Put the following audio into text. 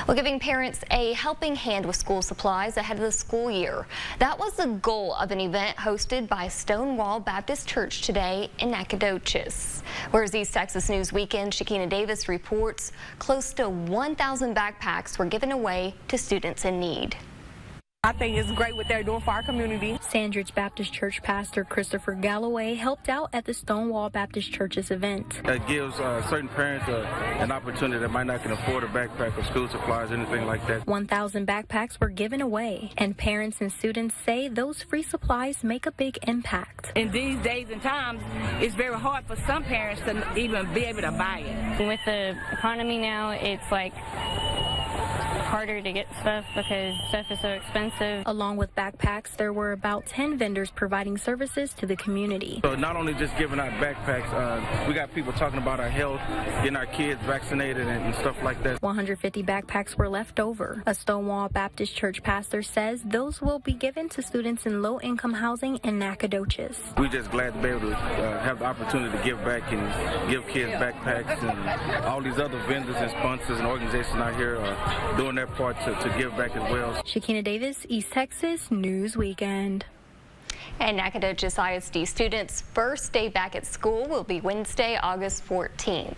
Well, giving parents a helping hand with school supplies ahead of the school year. That was the goal of an event hosted by Stonewall Baptist Church today in Nacogdoches. Whereas East Texas News Weekend, Shekinah Davis reports close to 1,000 backpacks were given away to students in need. I think it's great what they're doing for our community. Sandridge Baptist Church pastor Christopher Galloway helped out at the Stonewall Baptist Church's event. It gives certain parents an opportunity that might not can afford a backpack or school supplies, anything like that. 1,000 backpacks were given away, and parents and students say those free supplies make a big impact. In these days and times, it's very hard for some parents to even be able to buy it. With the economy now, it's like harder to get stuff because stuff is so expensive. Along with backpacks, there were about 10 vendors providing services to the community. So not only just giving out backpacks, we got people talking about our health, getting our kids vaccinated and stuff like that. 150 backpacks were left over. A Stonewall Baptist Church pastor says those will be given to students in low-income housing in Nacogdoches. We're just glad to be able to have the opportunity to give back and give kids backpacks, and all these other vendors and sponsors and organizations out here are doing their part to give back as well. Shekinah Davis, East Texas News Weekend. And Nacogdoches ISD students' first day back at school will be Wednesday, August 14th.